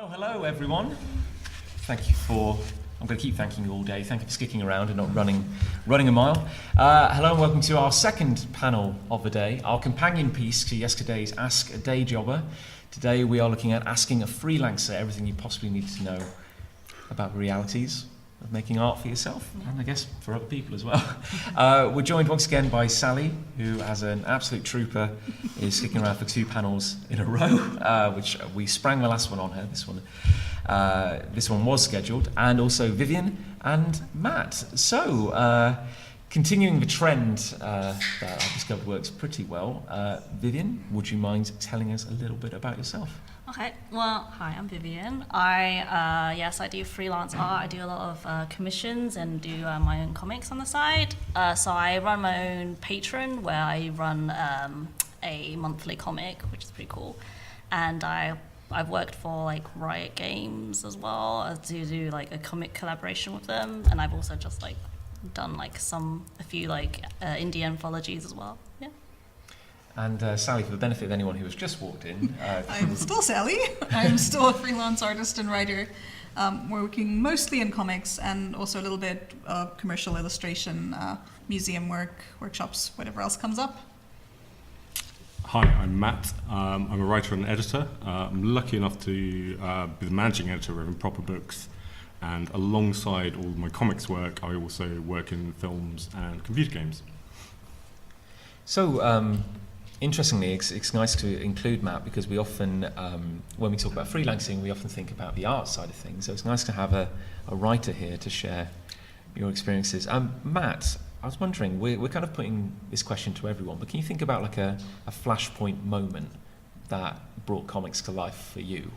Hello everyone. Thank you for, I'm going to keep thanking you all day. Thank you for sticking around and not running a mile. Hello and welcome to our second panel of the day, our companion piece to yesterday's Ask a Day Jobber. Today we are looking at asking a freelancer everything you possibly need to know about the realities of making art for yourself, and I guess for other people as well. We're joined once again by Sally, who, as an absolute trooper, is sticking around for two panels in a row, which we sprang the last one on her. This one was scheduled, and also Vivian and Matt. So, continuing the trend that I've discovered works pretty well, Vivian, would you mind telling us a little bit about yourself? Okay, well, hi, I'm Vivian. I do freelance art. I do a lot of commissions and do my own comics on the side. So I run my own Patreon where I run a monthly comic, which is pretty cool. And I've worked for like Riot Games as well to do like a comic collaboration with them. And I've also just like done like a few indie anthologies as well. Yeah. And Sally, for the benefit of anyone who has just walked in. I'm still Sally. I'm still a freelance artist and writer, working mostly in comics and also a little bit of commercial illustration, museum work, workshops, whatever else comes up. Hi, I'm Matt. I'm a writer and editor. I'm lucky enough to be the managing editor of Proper Books, and alongside all my comics work, I also work in films and computer games. So, interestingly, it's nice to include Matt because we often, when we talk about freelancing, we often think about the art side of things. So it's nice to have a writer here to share your experiences. Matt, I was wondering, we're kind of putting this question to everyone, but can you think about like a flashpoint moment that brought comics to life for you?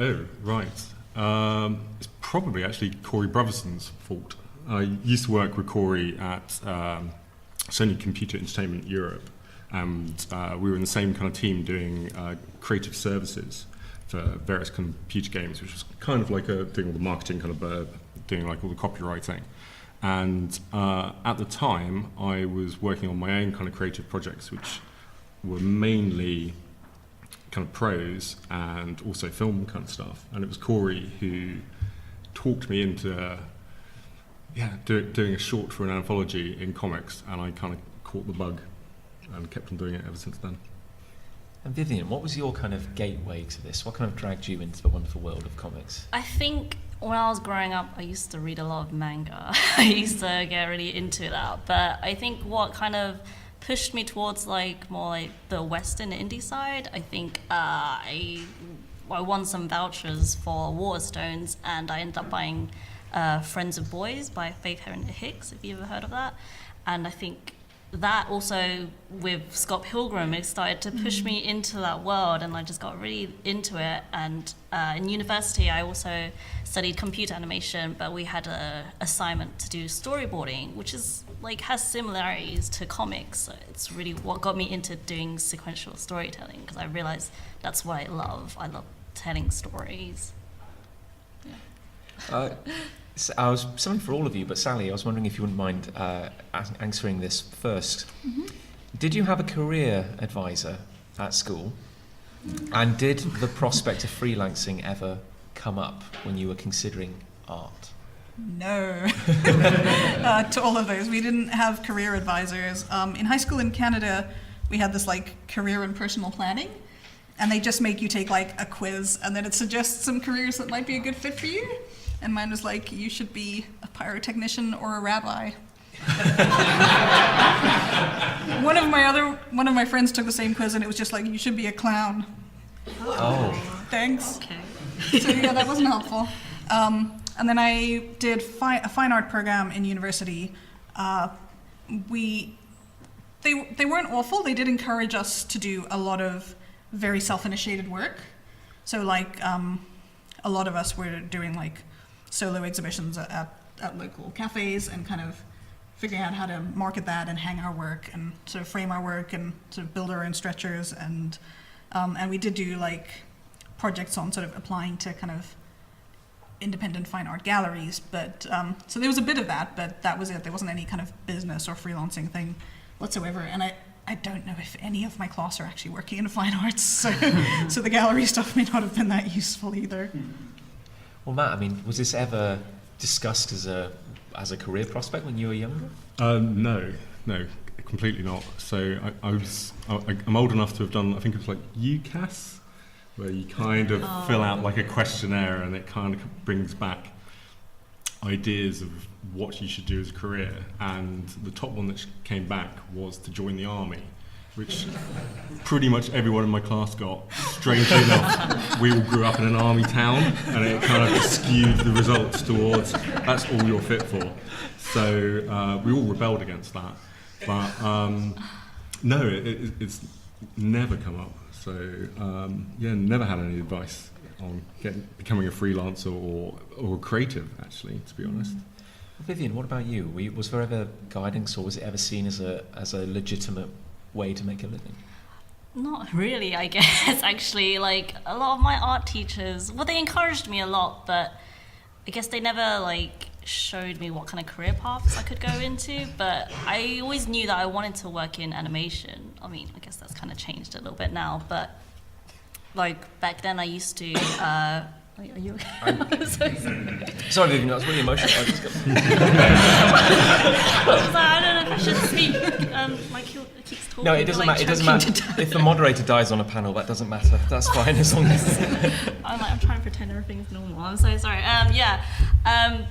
Oh, right. It's probably actually Corey Brotherson's fault. I used to work with Corey at Sony Computer Entertainment Europe, and we were in the same kind of team doing creative services for various kind of computer games, which was kind of like doing all the marketing, kind of doing like all the copywriting. And at the time, I was working on my own kind of creative projects, which were mainly kind of prose and also film kind of stuff. And it was Corey who talked me into doing a short for an anthology in comics, and I kind of caught the bug and kept on doing it ever since then. And Vivian, what was your kind of gateway to this? What kind of dragged you into the wonderful world of comics? I think when I was growing up, I used to read a lot of manga. I used to get really into that. But I think what kind of pushed me towards more like the Western indie side, I think I won some vouchers for Waterstones, and I ended up buying Friends of Boys by Faith Heron Hicks, if you ever heard of that. And I think that also with Scott Pilgrim, it started to push me into that world, and I just got really into it. And in university, I also studied computer animation, but we had an assignment to do storyboarding, which is has similarities to comics. So it's really what got me into doing sequential storytelling, because I realized that's what I love. I love telling stories. Yeah. So I was something for all of you, but Sally, I was wondering if you wouldn't mind answering this first. Mm-hmm. Did you have a career advisor at school? Mm-hmm. And did the prospect of freelancing ever come up when you were considering art? No. To all of those. We didn't have career advisors. In high school in Canada, we had this career and personal planning, and they just make you take a quiz, and then it suggests some careers that might be a good fit for you. And mine was you should be a pyrotechnician or a rabbi. One of my friends took the same quiz, and it was just you should be a clown. Oh. Thanks. Okay. So yeah, that wasn't helpful. And then I did a fine art program in university. They weren't awful. They did encourage us to do a lot of very self-initiated work. So a lot of us were doing solo exhibitions at local cafes and kind of figuring out how to market that and hang our work and sort of frame our work and sort of build our own stretchers, and we did do projects on sort of applying to kind of independent fine art galleries, but so there was a bit of that, but that was it. There wasn't any kind of business or freelancing thing whatsoever. And I don't know if any of my class are actually working in fine arts, so the gallery stuff may not have been that useful either. Well, Matt, I mean, was this ever discussed as a career prospect when you were younger? No, completely not. So I'm old enough to have done, I think it was like UCAS, where you kind of fill out like a questionnaire and it kind of brings back ideas of what you should do as a career. And the top one that came back was to join the army, which pretty much everyone in my class got. Strangely enough, we all grew up in an army town, and it kind of skewed the results towards that's all you're fit for. So we all rebelled against that. But no, it's never come up. So never had any advice on becoming a freelancer or a creative, actually, to be honest. Vivian, what about you? Was there ever guidance, or was it ever seen as a legitimate way to make a living? Not really, I guess. Actually, like a lot of my art teachers, well, they encouraged me a lot, but I guess they never like showed me what kind of career paths I could go into. But I always knew that I wanted to work in animation. I mean, I guess that's kind of changed a little bit now, but like back then I used to are you okay? I'm so sorry, Vivian, that was really emotional. I just got... I don't know if I should speak. Mike keeps talking. No, it doesn't matter. It doesn't matter. If the moderator dies on a panel, that doesn't matter. That's fine as long as. I'm trying to pretend everything's normal. I'm so sorry.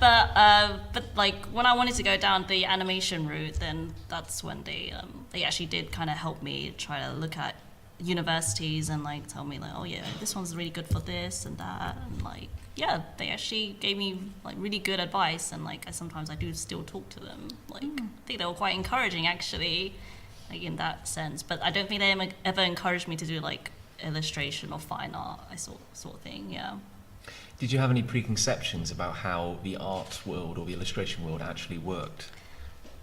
But like when I wanted to go down the animation route, then that's when they actually did kind of help me try to look at universities and like tell me like, oh yeah, this one's really good for this and that, and like they actually gave me like really good advice, and like sometimes I do still talk to them. Like I think they were quite encouraging actually, like in that sense. But I don't think they ever encouraged me to do like illustration or fine art, sort of thing. Yeah. Did you have any preconceptions about how the art world or the illustration world actually worked?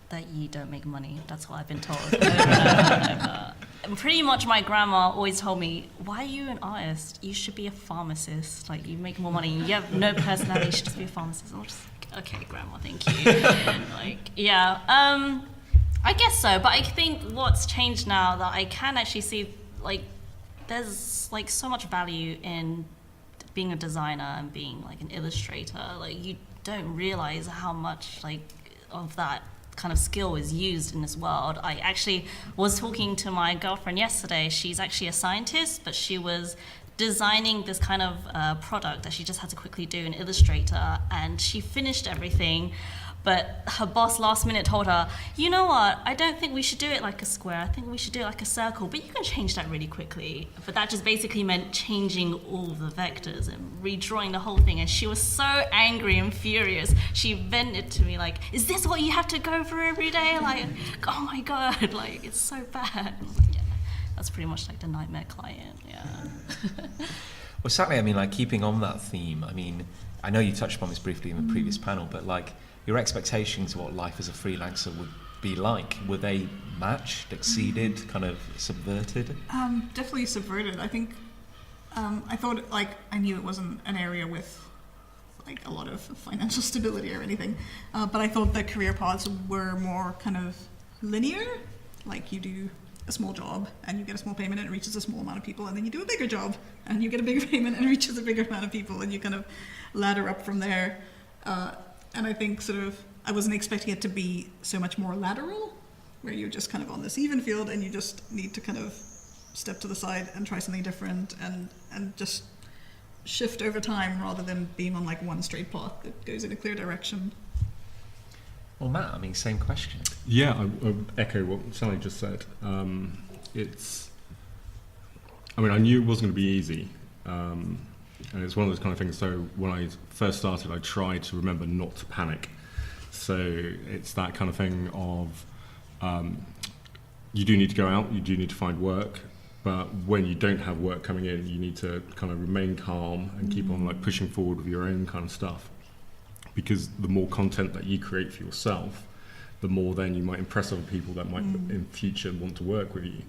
That you don't make money. That's what I've been told. And pretty much my grandma always told me, why are you an artist? You should be a pharmacist. Like, you make more money. You have no personality. You should just be a pharmacist. I'm just like, okay, grandma, thank you. I guess so. But I think what's changed now that I can actually see, like, there's like so much value in being a designer and being like an illustrator. Like, you don't realize how much like of that kind of skill is used in this world. I actually was talking to my girlfriend yesterday. She's actually a scientist, but she was designing this kind of product that she just had to quickly do in Illustrator, and she finished everything, but her boss last minute told her, you know what, I don't think we should do it like a square, I think we should do it like a circle, but you can change that really quickly. But that just basically meant changing all the vectors and redrawing the whole thing, and she was so angry and furious. She vented to me like, is this what you have to go through every day? Like, oh my god, like, it's so bad. I was like, yeah, that's pretty much like the nightmare client, yeah. Well, sadly, I mean, like, keeping on that theme, I mean, I know you touched upon this briefly in the previous panel, but like, your expectations of what life as a freelancer would be like, were they matched, exceeded, kind of subverted? Definitely subverted. I think I thought, like, I knew it wasn't an area with like a lot of financial stability or anything, but I thought the career paths were more kind of linear. Like, you do a small job and you get a small payment and it reaches a small amount of people, and then you do a bigger job and you get a bigger payment and it reaches a bigger amount of people, and you kind of ladder up from there. And I think sort of I wasn't expecting it to be so much more lateral, where you're just kind of on this even field and you just need to kind of step to the side and try something different and just shift over time, rather than being on like one straight path that goes in a clear direction. Well, Matt, I mean, same question. Yeah, I echo what Sally just said. I knew it wasn't going to be easy. And it's one of those kind of things, so when I first started, I tried to remember not to panic. So it's that kind of thing of, you do need to go out, you do need to find work, but when you don't have work coming in, you need to kind of remain calm and keep on like pushing forward with your own kind of stuff. Because the more content that you create for yourself, the more then you might impress other people that might in future want to work with you.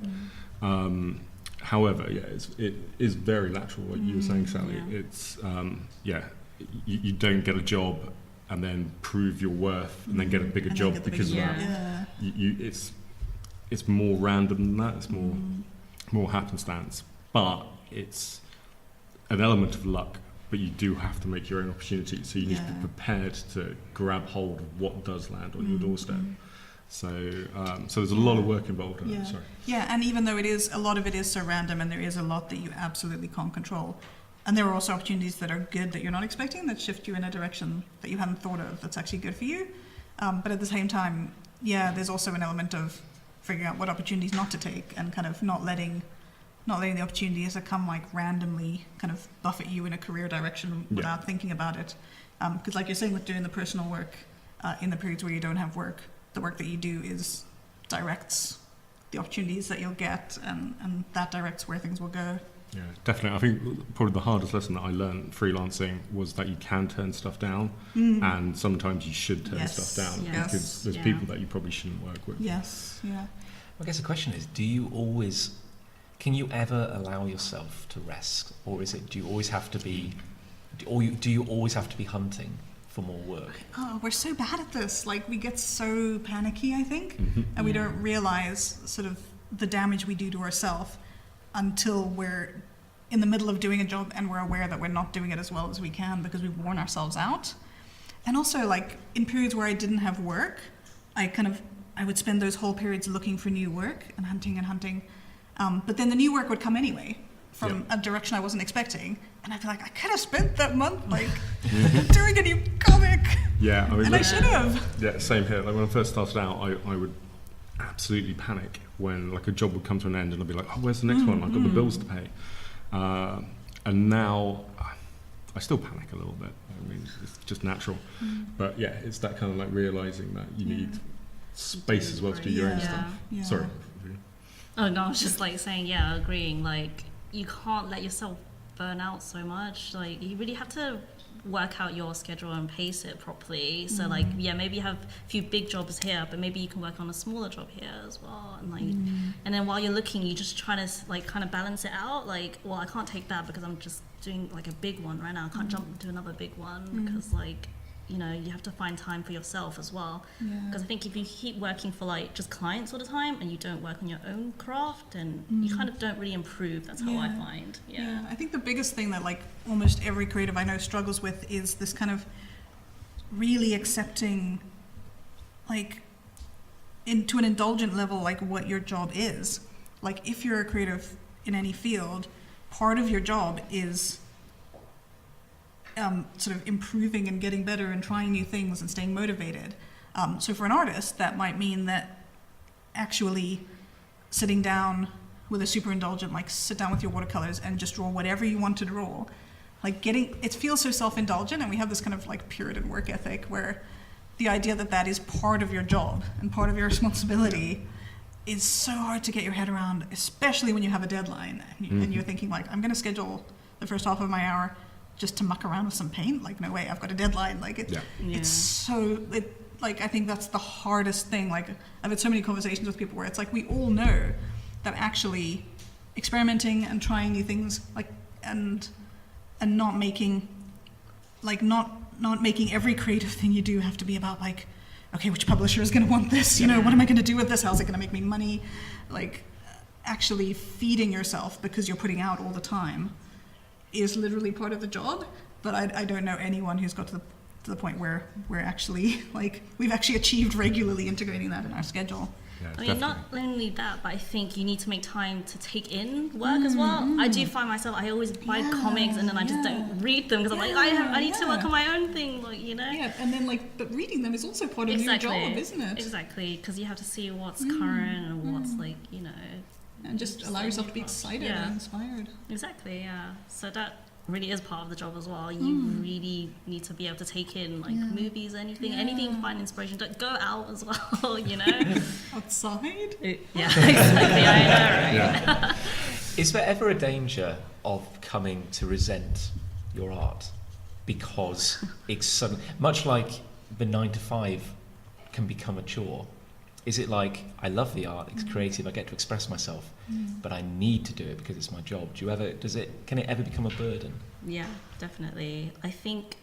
However, it is very lateral, like you were saying, Sally. Yeah. It's, you don't get a job and then prove your worth and then get a bigger job because of that. Yeah. it's more random than that. It's more happenstance, but it's an element of luck. But you do have to make your own opportunities, so you need to be prepared to grab hold of what does land on your doorstep. So there's a lot of work involved in it. Sorry. Yeah, and even though a lot of it is so random, and there is a lot that you absolutely can't control, and there are also opportunities that are good that you're not expecting, that shift you in a direction that you hadn't thought of, that's actually good for you. But at the same time, there's also an element of figuring out what opportunities not to take, and kind of not letting the opportunities that come like randomly kind of buffet you in a career direction without thinking about it. Because like you're saying, with doing the personal work in the periods where you don't have work, the work that you do directs the opportunities that you'll get, and that directs where things will go. Yeah, definitely. I think probably the hardest lesson that I learned freelancing was that you can turn stuff down, and sometimes you should turn stuff down because there's people that you probably shouldn't work with. Yes, yeah. I guess the question is, can you ever allow yourself to rest, or do you always have to be hunting for more work? Oh, we're so bad at this. Like, we get so panicky, I think, and we don't realize sort of the damage we do to ourselves until we're in the middle of doing a job and we're aware that we're not doing it as well as we can because we've worn ourselves out. And also, like, in periods where I didn't have work, I would spend those whole periods looking for new work and hunting. But then the new work would come anyway from a direction I wasn't expecting. And I'd be like, I could have spent that month, like, doing a new comic. Yeah, I mean, and I should have. Yeah, same here. Like, when I first started out, I would absolutely panic when, like, a job would come to an end and I'd be like, oh, where's the next one? I've got the bills to pay. And now I still panic a little bit. I mean, it's just natural. But yeah, it's that kind of like realizing that you need space as well to do your own stuff. Yeah. Sorry. Oh no, I was just like saying, agreeing. Like, you can't let yourself burn out so much. Like, you really have to work out your schedule and pace it properly. So like, maybe you have a few big jobs here, but maybe you can work on a smaller job here as well. And like, and then while you're looking, you just trying to like kind of balance it out. Like, well, I can't take that because I'm just doing like a big one right now. I can't jump to another big one because like, you know, you have to find time for yourself as well. Because I think if you keep working for like just clients all the time and you don't work on your own craft, and you kind of don't really improve. That's how I find. Yeah. I think the biggest thing that like almost every creative I know struggles with is this kind of really accepting, like, into an indulgent level, like what your job is. Like, if you're a creative in any field, part of your job is sort of improving and getting better and trying new things and staying motivated. So for an artist, that might mean that actually sitting down with a super indulgent, like, sit down with your watercolors and just draw whatever you want to draw. Like, it feels so self-indulgent, and we have this kind of like Puritan work ethic where the idea that is part of your job and part of your responsibility is so hard to get your head around, especially when you have a deadline and you're thinking like, I'm going to schedule the first half of my hour just to muck around with some paint. Like, no way, I've got a deadline. Like, it's so, like, I think that's the hardest thing. Like, I've had so many conversations with people where it's like, we all know that actually experimenting and trying new things, like, and not making, like, not making every creative thing you do have to be about like, okay, which publisher is going to want this? You know, what am I going to do with this? How's it going to make me money? Like, actually feeding yourself because you're putting out all the time is literally part of the job. But I don't know anyone who's got to the point where we're actually, like, we've actually achieved regularly integrating that in our schedule. I mean, not only that, but I think you need to make time to take in work as well. I do find myself, I always buy comics and then I just don't read them because I'm like, I need to work on my own thing, like, you know? Yeah, and then like, but reading them is also part of your job, isn't it? Exactly, because you have to see what's current and what's like, you know. And just allow yourself to be excited and inspired. Exactly, yeah. So that really is part of the job as well. You really need to be able to take in like movies, anything you find inspiration. Don't go out as well, you know. Outside? Yeah, exactly. I know, right? Is there ever a danger of coming to resent your art because it's sudden, much like the 9 to 5 can become a chore? Is it like, I love the art, it's creative, I get to express myself, but I need to do it because it's my job? Can it ever become a burden? Yeah, definitely. I think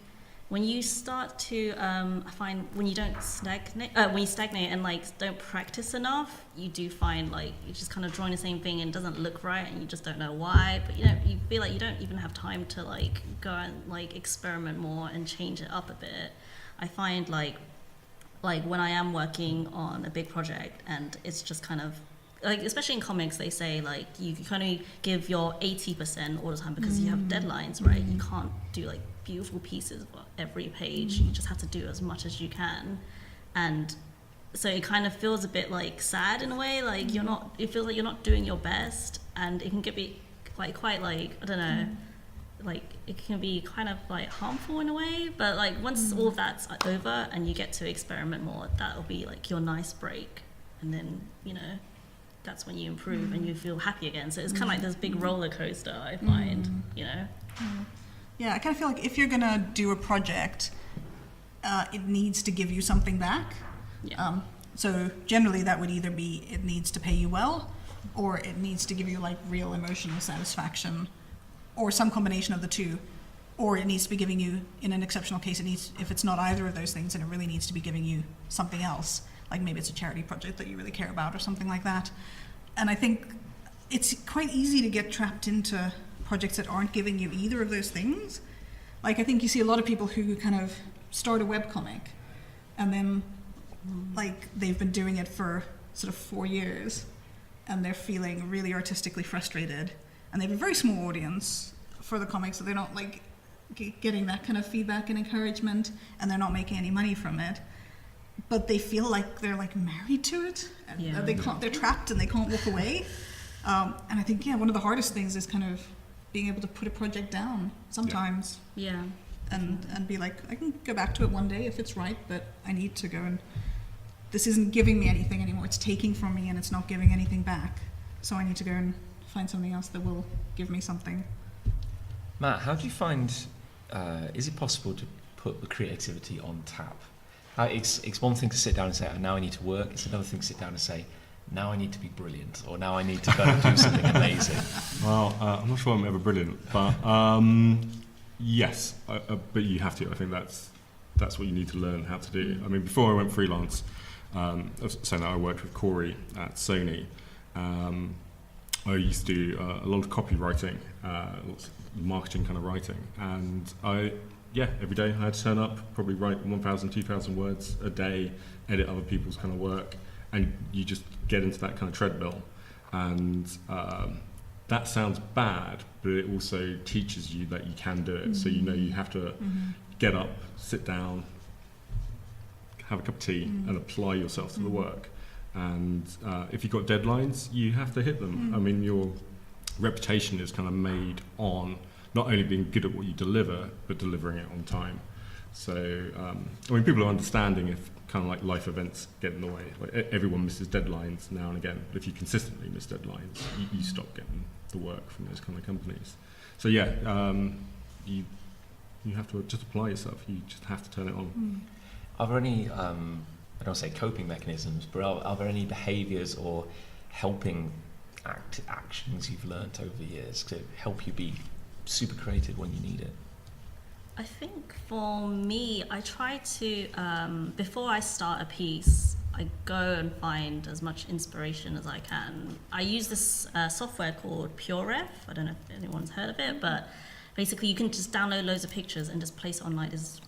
when you start to I find when you don't stagnate, when you stagnate and like don't practice enough, you do find like you just kind of drawing the same thing and it doesn't look right, and you just don't know why. But you feel like you don't even have time to like go and like experiment more and change it up a bit. I find like when I am working on a big project and it's just kind of like, especially in comics, they say like you can only give your 80% all the time because you have deadlines, right? You can't do like beautiful pieces for every page. You just have to do as much as you can, and so it kind of feels a bit like sad in a way. Like it feels like you're not doing your best, and it can be quite like I don't know, like it can be kind of like harmful in a way. But like once all of that's over and you get to experiment more, that'll be like your nice break, and then that's when you improve and you feel happy again. So it's kind of like this big roller coaster, I find, Yeah, I kind of feel like if you're going to do a project, it needs to give you something back. Yeah. So generally that would either be it needs to pay you well, or it needs to give you like real emotional satisfaction, or some combination of the two. Or it needs to be giving you, in an exceptional case, if it's not either of those things, then it really needs to be giving you something else. Like maybe it's a charity project that you really care about or something like that. And I think it's quite easy to get trapped into projects that aren't giving you either of those things. Like I think you see a lot of people who kind of start a webcomic and then like they've been doing it for sort of 4 years and they're feeling really artistically frustrated, and they have a very small audience for the comics, so they're not like getting that kind of feedback and encouragement, and they're not making any money from it. But they feel like they're like married to it, and they're trapped and they can't walk away. And I think one of the hardest things is kind of being able to put a project down sometimes. Yeah. And be like, I can go back to it one day if it's right, but I need to go, and this isn't giving me anything anymore. It's taking from me and it's not giving anything back. So I need to go and find something else that will give me something. Matt, how do you find, is it possible to put the creativity on tap? It's one thing to sit down and say, oh, now I need to work. It's another thing to sit down and say, now I need to be brilliant, or now I need to go and do something amazing. Well, I'm not sure I'm ever brilliant, but yes, but you have to. I think that's what you need to learn how to do. I mean, before I went freelance, so now I worked with Corey at Sony. I used to do a lot of copywriting, lots of marketing kind of writing, and every day I had to turn up, probably write 1,000, 2,000 words a day, edit other people's kind of work, and you just get into that kind of treadmill. And that sounds bad, but it also teaches you that you can do it. So you have to get up, sit down, have a cup of tea, and apply yourself to the work. And if you've got deadlines, you have to hit them. I mean, your reputation is kind of made on not only being good at what you deliver, but delivering it on time. So, I mean, people are understanding if kind of like life events get in the way. Like everyone misses deadlines now and again, but if you consistently miss deadlines, you stop getting the work from those kind of companies. So you have to just apply yourself. You just have to turn it on. Are there any, I don't say coping mechanisms, but are there any behaviours or helping actions you've learnt over the years to help you be super creative when you need it? I think for me, I try to, before I start a piece, I go and find as much inspiration as I can. I use this software called PureRef. I don't know if anyone's heard of it, but basically you can just download loads of pictures and just place it on like this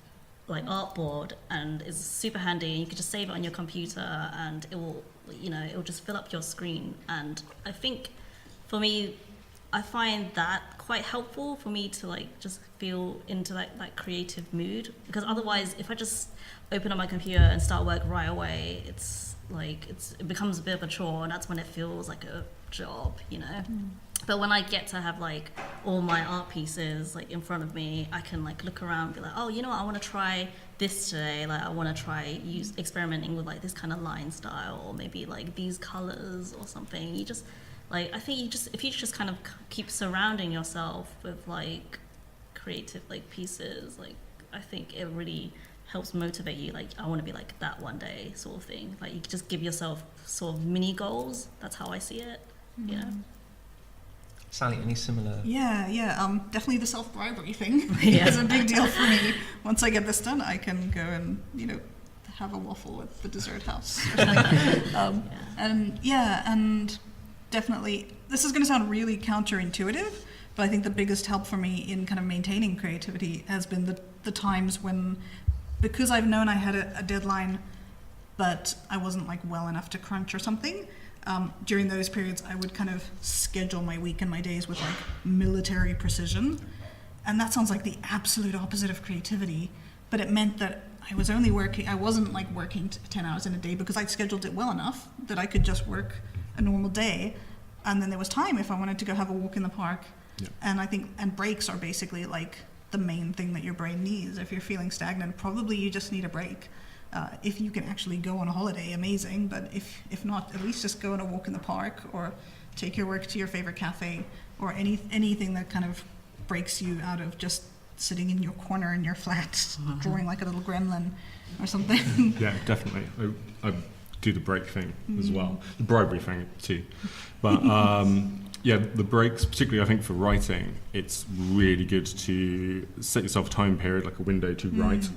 like artboard, and it's super handy. You can just save it on your computer and it will just fill up your screen. And I think for me, I find that quite helpful for me to like just feel into that creative mood, because otherwise if I just open up my computer and start work right away, it becomes a bit of a chore, and that's when it feels like a job, But when I get to have like all my art pieces like in front of me, I can like look around and be like, oh, you know what, I want to try this today. Like I want to try experimenting with like this kind of line style, or maybe like these colors or something. You just like, I think if you just kind of keep surrounding yourself with like creative like pieces, like I think it really helps motivate you. Like I want to be like that one day sort of thing. Like you just give yourself sort of mini goals. That's how I see it. Sally, any similar? Yeah. Definitely the self-bribery thing Yeah. is a big deal for me. Once I get this done, I can go and, have a waffle at the dessert house or something. And definitely, this is going to sound really counterintuitive, but I think the biggest help for me in kind of maintaining creativity has been the times when, because I've known I had a deadline, but I wasn't like well enough to crunch or something. During those periods, I would kind of schedule my week and my days with like military precision. And that sounds like the absolute opposite of creativity, but it meant that I wasn't like working 10 hours in a day because I'd scheduled it well enough that I could just work a normal day. And then there was time if I wanted to go have a walk in the park. Yeah. And I think, and breaks are basically like the main thing that your brain needs. If you're feeling stagnant, probably you just need a break. If you can actually go on a holiday, amazing. But if not, at least just go on a walk in the park or take your work to your favorite cafe or anything that kind of breaks you out of just sitting in your corner in your flat, drawing like a little gremlin or something. Yeah, definitely. I do the break thing as well, the bribery thing too. But the breaks, particularly I think for writing, it's really good to set yourself a time period, like a window to write.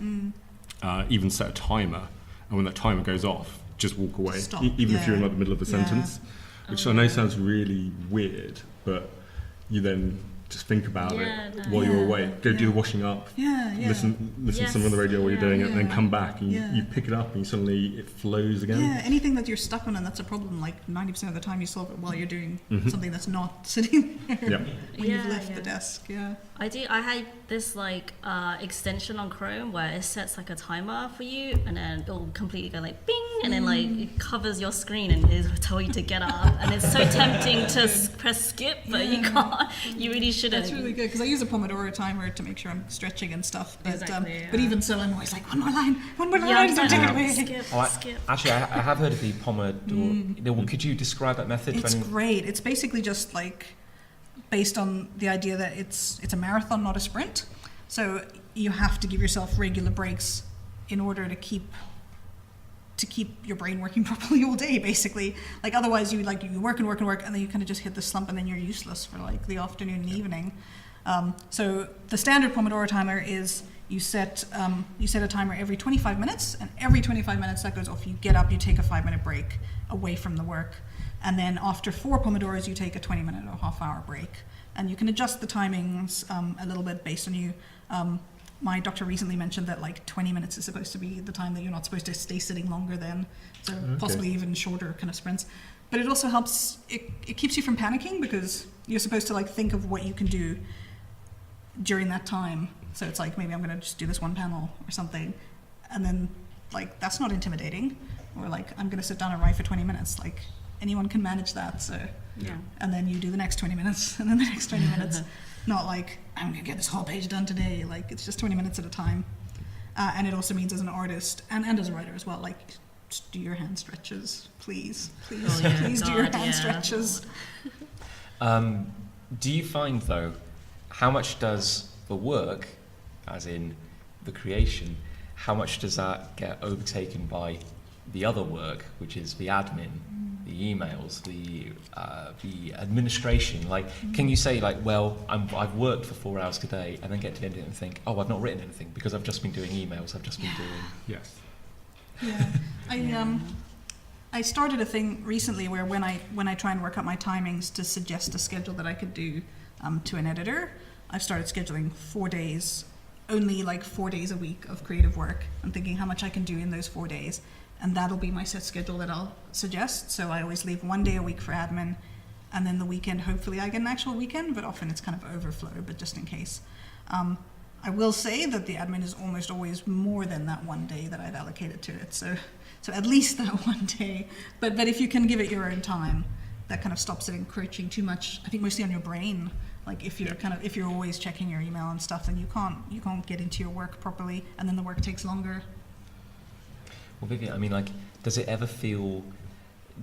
Even set a timer, and when that timer goes off, just walk away. Stop. Even if you're in like the middle of a Yeah. sentence, which I know sounds really weird, but you then just think about it while you're away. Go do the washing up. Yeah. Listen to Yes. something on the radio while you're doing it, and then Yeah. come back and Yeah. you pick it up and suddenly it flows again. Yeah, anything that you're stuck on and that's a problem, like 90% of the time you solve it while you're doing something that's not sitting there Yeah. when you've Yeah, left yeah. the desk. Yeah. I had this like extension on Chrome where it sets like a timer for you, and then it'll completely go like bing, and then like it covers your screen and it'll tell you to get up. And it's so tempting to press skip, but you can't. You really shouldn't. That's really good because I use a Pomodoro timer to make sure I'm stretching and stuff. But, Exactly, but yeah. even so, I'm always like, one more line, Yeah, I'm don't take it like, away. skip, Oh, skip. Actually, I have heard of the Pomodoro. Could you describe that method? It's great. It's basically just like based on the idea that it's a marathon, not a sprint. So you have to give yourself regular breaks in order to keep your brain working properly all day, basically. Like otherwise you work and then you kind of just hit the slump and then you're useless for like the afternoon and evening. So the standard Pomodoro timer is you set a timer every 25 minutes, and every 25 minutes that goes off, you get up, you take a 5-minute break away from the work. And then after 4 Pomodoros, you take a 20-minute or half-hour break. And you can adjust the timings a little bit based on you. My doctor recently mentioned that like 20 minutes is supposed to be the time that you're not supposed to stay sitting longer than, so possibly even shorter kind of sprints. But it also helps, it keeps you from panicking because you're supposed to like think of what you can do during that time. So it's like, maybe I'm going to just do this one panel or something. And then like, that's not intimidating. Or like, I'm going to sit down and write for 20 minutes. Like anyone can manage that. So, Yeah. and then you do the next 20 minutes and then the next 20 minutes. Not like, I'm going to get this whole page done today. Like it's just 20 minutes at a time. And it also means as an artist and as a writer as well, like just do your hand stretches, please. Oh, yeah, Please do your God, hand yeah. stretches. Do you find though, how much does the work, as in the creation, how much does that get overtaken by the other work, which is the admin, the emails, the administration? Like, can you say like, well, I've worked for 4 hours today, and then get to the end of it and think, oh, I've not written anything because I've just been doing emails. I've just been doing. Yes. Yeah, I started a thing recently where when I try and work out my timings to suggest a schedule that I could do to an editor, I've started scheduling 4 days, only like 4 days a week of creative work. I'm thinking how much I can do in those 4 days, and that'll be my set schedule that I'll suggest. So I always leave 1 day a week for admin, and then the weekend, hopefully I get an actual weekend, but often it's kind of overflow, but just in case. I will say that the admin is almost always more than that 1 day that I've allocated to it. So at least that 1 day. But if you can give it your own time, that kind of stops it encroaching too much, I think mostly on your brain. Like if you're always checking your email and stuff, then you can't get into your work properly, and then the work takes longer. Well, Vivian, I mean, like, does it ever feel?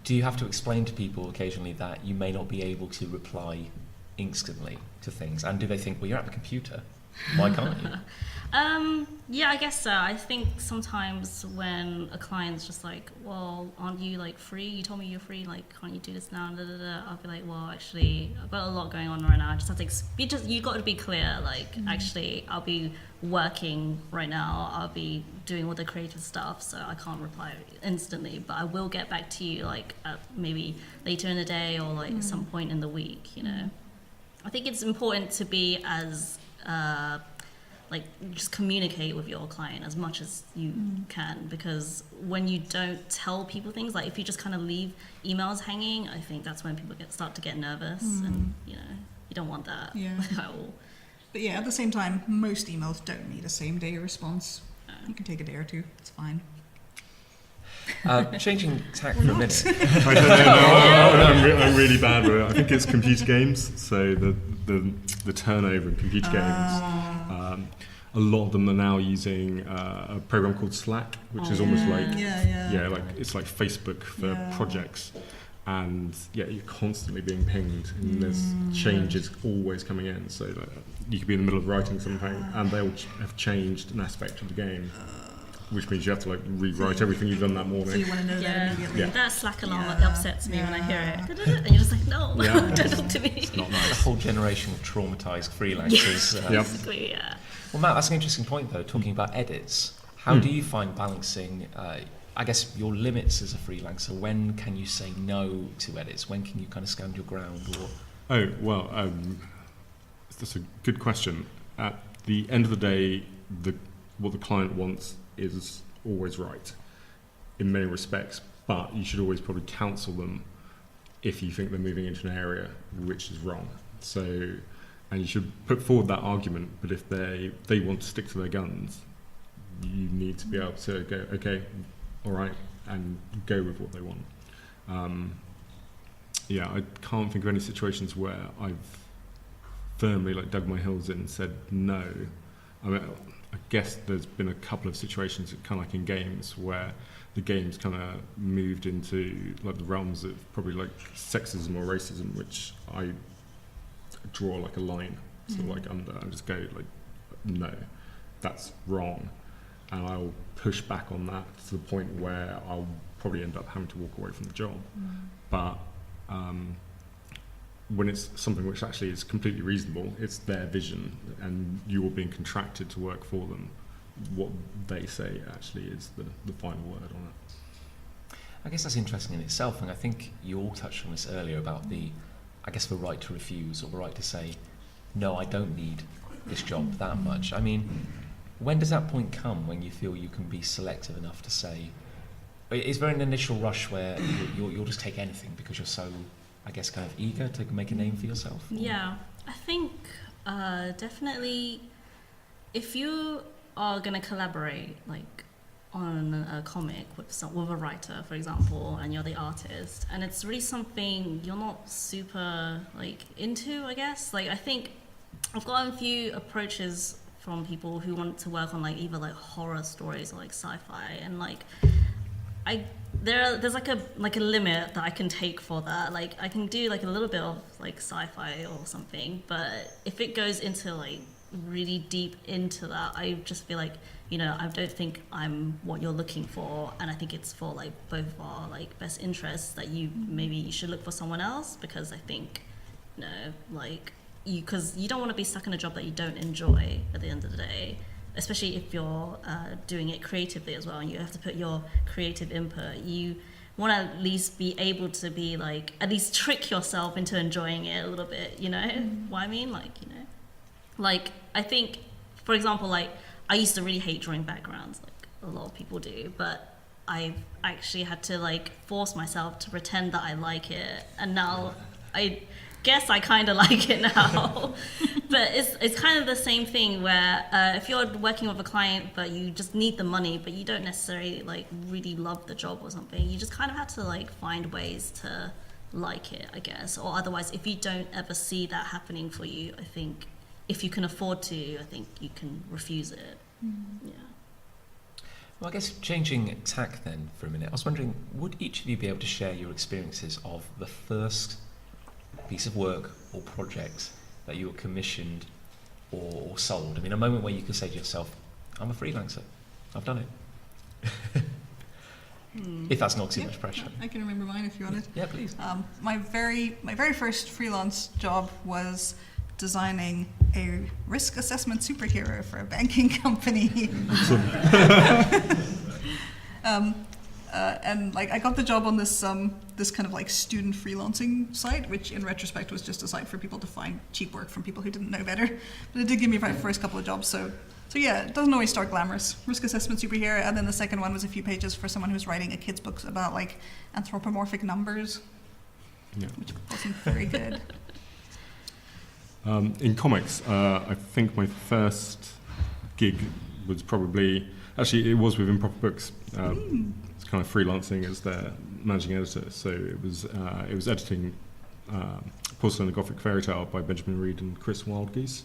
Do you have to explain to people occasionally that you may not be able to reply instantly to things, and do they think, well, you're at the computer, why can't you? Yeah, I guess so. I think sometimes when a client's just like, well, aren't you like free? You told me you're free. Like, can't you do this now? Da, da, da. I'll be like, well, actually, I've got a lot going on right now. I just have to you got to be clear. Like, actually, I'll be working right now. I'll be doing all the creative stuff, so I can't reply instantly. But I will get back to you like maybe later in the day or like some point in the week. You know, I think it's important to be as like just communicate with your client as much as you can, because when you don't tell people things, like if you just kind of leave emails hanging, I think that's when people start to get nervous, and you know, you don't want that at all. But yeah, at the same time, most emails don't need a same day response. You can take a day or two, it's fine. Changing tack for a minute. I don't know. I'm really bad with it. I think it's computer games. So the turnover in computer games. A lot of them are now using a program called Slack, which is almost like like it's like Facebook for projects. And you're constantly being pinged, and there's changes always coming in. So like, you could be in the middle of writing something, and they'll have changed an aspect of the game. Which means you have to like rewrite everything you've done that morning. So you want to know that immediately. Yeah. That Slack alarm upsets me when I hear it. And you're just like, no, don't talk to me. It's not nice. The whole generation of traumatized freelancers. Basically, yeah. Well, Matt, that's an interesting point though, talking about edits. How do you find balancing, I guess, your limits as a freelancer? When can you say no to edits? When can you kind of stand your ground? Or That's a good question. At the end of the day, what the client wants is always right in many respects, but you should always probably counsel them if you think they're moving into an area which is wrong. So, and you should put forward that argument, but if they want to stick to their guns, you need to be able to go, okay, all right, and go with what they want. I can't think of any situations where I've firmly like dug my heels in and said no. I mean, I guess there's been a couple of situations, kind of like in games, where the game's kind of moved into like the realms of probably like sexism or racism, which I draw like a line, sort of like under, and just go like, no, that's wrong, and I'll push back on that to the point where I'll probably end up having to walk away from the job. But when it's something which actually is completely reasonable, it's their vision, and you are being contracted to work for them, what they say actually is the final word on it. I guess that's interesting in itself, and I think you all touched on this earlier about the right to refuse, or the right to say, no, I don't need this job that much. I mean, when does that point come when you feel you can be selective enough to say, is there an initial rush where you'll just take anything because you're so, I guess, kind of eager to make a name for yourself? Yeah, I think definitely if you are going to collaborate like on a comic with a writer, for example, and you're the artist, and it's really something you're not super like into, I guess. Like, I think I've gotten a few approaches from people who want to work on like either like horror stories or like sci-fi, and like there's like a limit that I can take for that. Like, I can do like a little bit of like sci-fi or something, but if it goes into like really deep into that, I just feel like, you know, I don't think I'm what you're looking for, and I think it's for like both of our like best interests that you should look for someone else, because I think, you know, like because you don't want to be stuck in a job that you don't enjoy at the end of the day, especially if you're doing it creatively as well, and you have to put your creative input. You want to at least be able to be like, at least trick yourself into enjoying it a little bit, you know what I mean? Like, you know, like, I think, for example, like, I used to really hate drawing backgrounds, like a lot of people do, but I've actually had to like force myself to pretend that I like it, and now I guess I kind of like it now. But it's kind of the same thing where if you're working with a client but you just need the money, but you don't necessarily like really love the job or something, you just kind of have to like find ways to like it, I guess. Or otherwise, if you don't ever see that happening for you, I think if you can afford to, I think you can refuse it. Yeah. Well, I guess changing tack then for a minute, I was wondering, would each of you be able to share your experiences of the first piece of work or project that you were commissioned or sold? I mean, a moment where you could say to yourself, I'm a freelancer. I've done it. If that's not too much pressure. I can remember mine if you want it. Yeah, please. My very first freelance job was designing a risk assessment superhero for a banking company. And like I got the job on this this kind of like student freelancing site, which in retrospect was just a site for people to find cheap work from people who didn't know better. But it did give me my first couple of jobs. So yeah, it doesn't always start glamorous. Risk assessment superhero, and then the second one was a few pages for someone who's writing a kid's book about like anthropomorphic numbers, which wasn't very good. In comics, I think my first gig was probably, actually it was with Improper Books. It's kind of freelancing as their managing editor. So it was editing Porcelain and Gothic Fairy Tale by Benjamin Reed and Chris Wildgeese.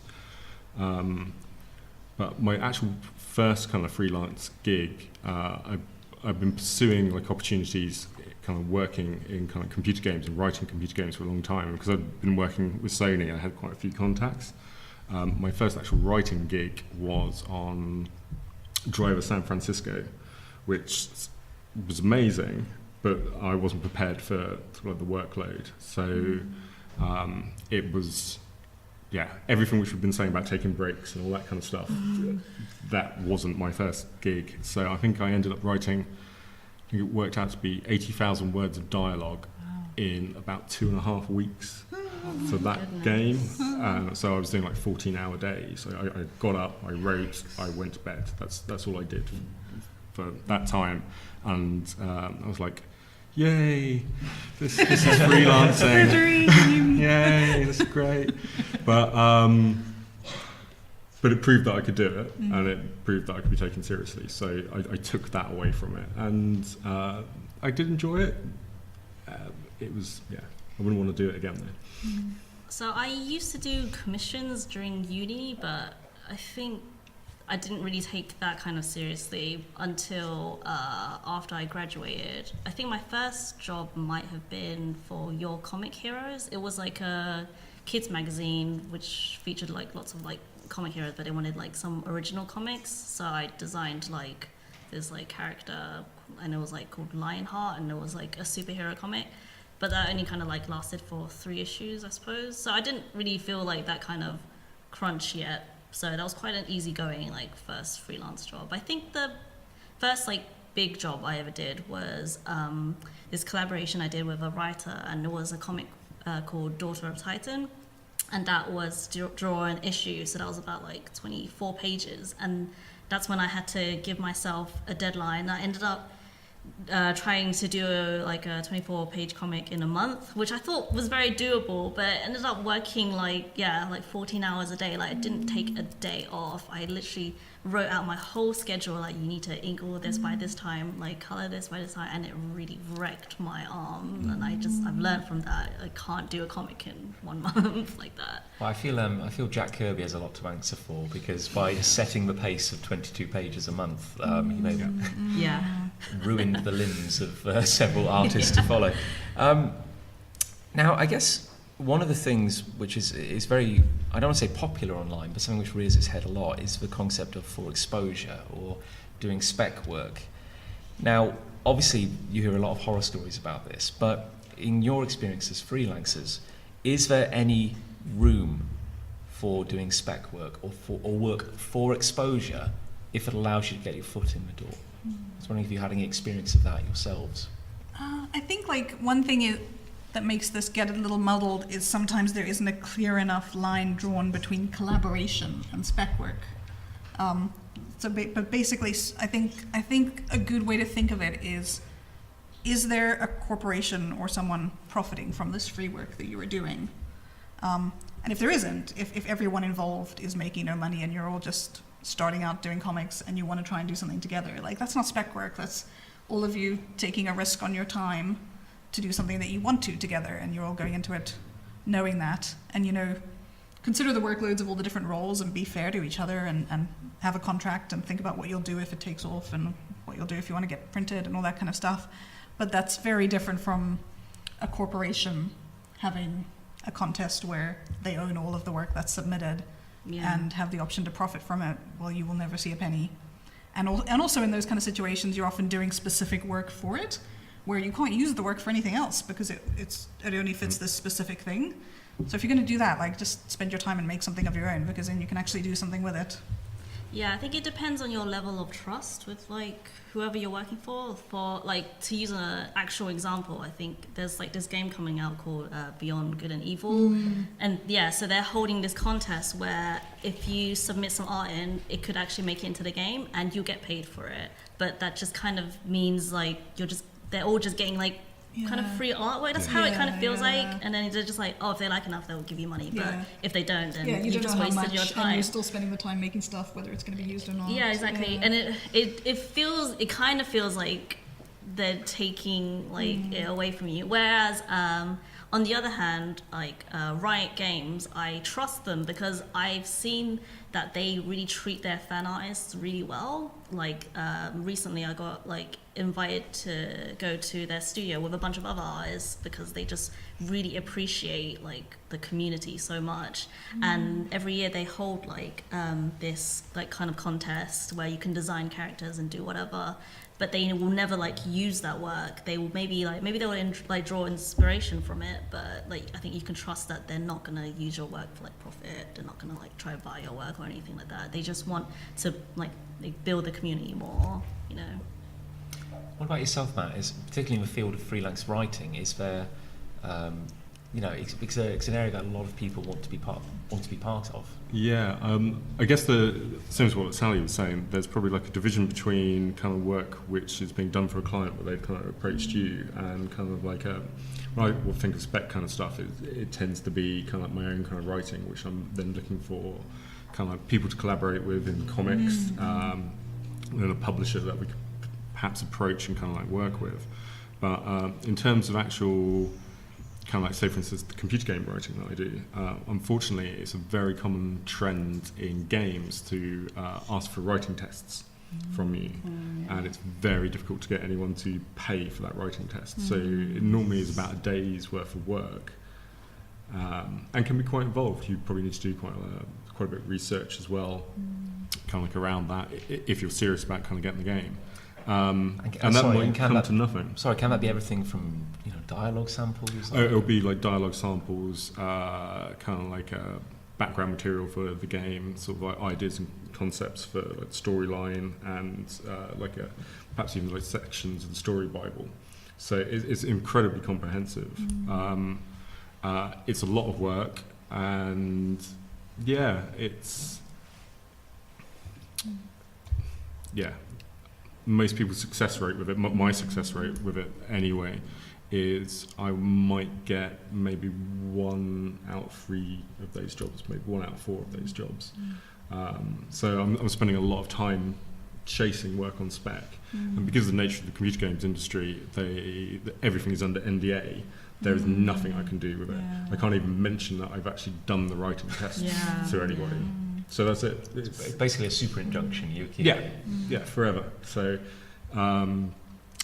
But my actual first kind of freelance gig, I've been pursuing like opportunities, kind of working in kind of computer games and writing computer games for a long time, because I've been working with Sony. I had quite a few contacts. My first actual writing gig was on Driver San Francisco, which was amazing, but I wasn't prepared for sort of the workload. So it was, everything which we've been saying about taking breaks and all that kind of stuff, that wasn't my first gig. So I think I ended up writing, I think it worked out to be 80,000 words of dialogue in about 2.5 weeks for that game. So I was doing like 14-hour days. So I got up, I wrote, I went to bed. That's all I did for that time. And I was like, yay, this is freelancing. Yay, this is great. But it proved that I could do it, and it proved that I could be taken seriously. So I took that away from it, and I did enjoy it. It was, I wouldn't want to do it again though. So I used to do commissions during uni, but I think I didn't really take that kind of seriously until after I graduated. I think my first job might have been for Your Comic Heroes. It was like a kids magazine which featured like lots of like comic heroes, but they wanted like some original comics. So I designed like this like character, and it was like called Lionheart, and it was like a superhero comic. But that only kind of like lasted for 3 issues, I suppose. So I didn't really feel like that kind of crunch yet. So that was quite an easygoing like first freelance job. I think the first like big job I ever did was this collaboration I did with a writer, and it was a comic called Daughter of Titan, and that was draw an issue. So that was about like 24 pages, and that's when I had to give myself a deadline. I ended up trying to do like a 24-page comic in a month, which I thought was very doable, but ended up working like 14 hours a day. Like I didn't take a day off. I literally wrote out my whole schedule, like you need to ink all this by this time, like color this by this time, and it really wrecked my arm. And I've learned from that I can't do a comic in 1 month like that. Well, I feel Jack Kirby has a lot to answer for, because by setting the pace of 22 pages a month, he may have ruined the limbs of several artists to follow. Now, I guess one of the things which is very, I don't want to say popular online, but something which rears its head a lot is the concept of full exposure or doing spec work. Now, obviously, you hear a lot of horror stories about this, but in your experience as freelancers, is there any room for doing spec work or work for exposure if it allows you to get your foot in the door? I was wondering if you had any experience of that yourselves. I think like one thing that makes this get a little muddled is sometimes there isn't a clear enough line drawn between collaboration and spec work. But basically, I think a good way to think of it is there a corporation or someone profiting from this free work that you are doing? And if there isn't, if everyone involved is making no money and you're all just starting out doing comics and you want to try and do something together, like that's not spec work. That's all of you taking a risk on your time to do something that you want to together, and you're all going into it knowing that, and consider the workloads of all the different roles and be fair to each other, and have a contract and think about what you'll do if it takes off and what you'll do if you want to get printed and all that kind of stuff. But that's very different from a corporation having a contest where they own all of the work that's submitted and have the option to profit from it. Well, you will never see a penny and also in those kind of situations, you're often doing specific work for it, where you can't use the work for anything else because it only fits this specific thing. So if you're going to do that, like, just spend your time and make something of your own, because then you can actually do something with it. Yeah, I think it depends on your level of trust with like whoever you're working for. For like, to use an actual example, I think there's like this game coming out called Beyond Good and Evil, and yeah, so they're holding this contest where if you submit some art in, it could actually make it into the game, and you get paid for it. But that just kind of means like they're all just getting like kind of free artwork. That's how it kind of feels like. And then they're just like, oh, if they like enough, they'll give you money. But if they don't, then you you just wasted your time. And you're still spending the time making stuff, whether it's going to be used or not. Yeah, exactly. And it kind of feels like they're taking like it away from you. Whereas on the other hand, like Riot Games, I trust them because I've seen that they really treat their fan artists really well. Like recently, I got like invited to go to their studio with a bunch of other artists because they just really appreciate like the community so much. And every year they hold like this like kind of contest where you can design characters and do whatever, but they will never like use that work. They will maybe they will like draw inspiration from it, but like I think you can trust that they're not gonna use your work for like profit. They're not gonna like try to buy your work or anything like that. They just want to like build the community more, you know. What about yourself, Matt? Particularly in the field of freelance writing, is there, it's an area that a lot of people want to be part of. Yeah, I guess the same as what Sally was saying. There's probably like a division between kind of work which is being done for a client where they've kind of approached you, and kind of like when I will think of spec kind of stuff. It tends to be kind of like my own kind of writing, which I'm then looking for kind of like people to collaborate with in comics, and a publisher that we could perhaps approach and kind of like work with. But in terms of actual kind of like, say for instance, the computer game writing that I do, unfortunately it's a very common trend in games to ask for writing tests from you, and it's very difficult to get anyone to pay for that writing test. So it normally is about a day's worth of work, and can be quite involved. You probably need to do quite a bit of research as well, kind of like around that, if you're serious about kind of getting the game. And that might come to nothing. Sorry, can that be everything from dialogue samples? It'll be like dialogue samples, kind of like background material for the game, sort of like ideas and concepts for like storyline, and perhaps even like sections of the story Bible. So it's incredibly comprehensive. It's a lot of work, and most people's success rate with it, my success rate with it anyway, is I might get maybe 1 out of 3 of those jobs, maybe 1 out of 4 of those jobs. So I'm spending a lot of time chasing work on spec, and because of the nature of the computer games industry, everything is under NDA. There is nothing I can do with it. I can't even mention that I've actually done the writing test to anybody. So that's it. It's basically a super injunction. Forever. So,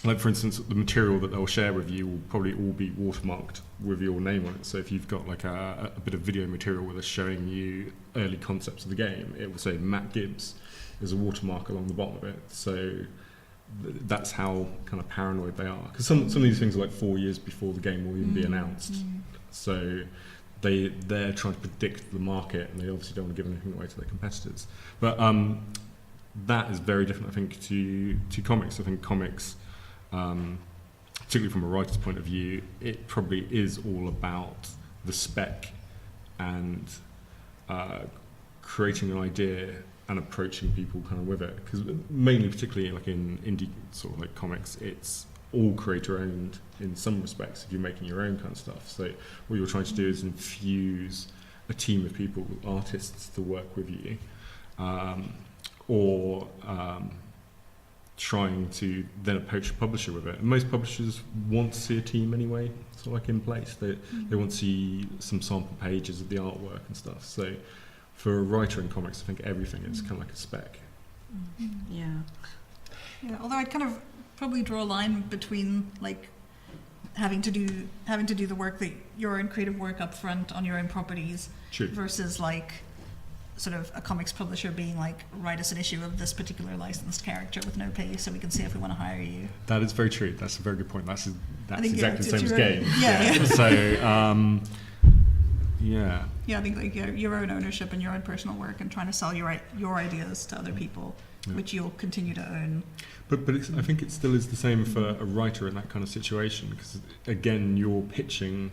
like for instance, the material that they'll share with you will probably all be watermarked with your name on it. So if you've got like a bit of video material where they're showing you early concepts of the game, it will say Matt Gibbs. There's a watermark along the bottom of it. So that's how kind of paranoid they are. Because some of these things are like 4 years before the game will even be announced. So they're trying to predict the market, and they obviously don't want to give anything away to their competitors. But that is very different, I think, to comics. I think comics, particularly from a writer's point of view, it probably is all about the spec and creating an idea and approaching people kind of with it. Because mainly, particularly like in indie sort of like comics, it's all creator owned in some respects if you're making your own kind of stuff. So what you're trying to do is infuse a team of people, artists, to work with you, or trying to then approach a publisher with it. And most publishers want to see a team anyway, sort of like in place. They want to see some sample pages of the artwork and stuff. So for a writer in comics, I think everything is kind of like a spec. Yeah, although I'd kind of probably draw a line between like having to do the work that your own creative work up front on your own properties versus like sort of a comics publisher being like, write us an issue of this particular licensed character with no pay so we can see if we want to hire you. That is very true. That's a very good point. That's think, exactly the same as your own- games. Yeah. So, yeah. Yeah, I think like your own ownership and your own personal work and trying to sell your ideas to other people, which you'll continue to own. But I think it still is the same for a writer in that kind of situation, because again, you're pitching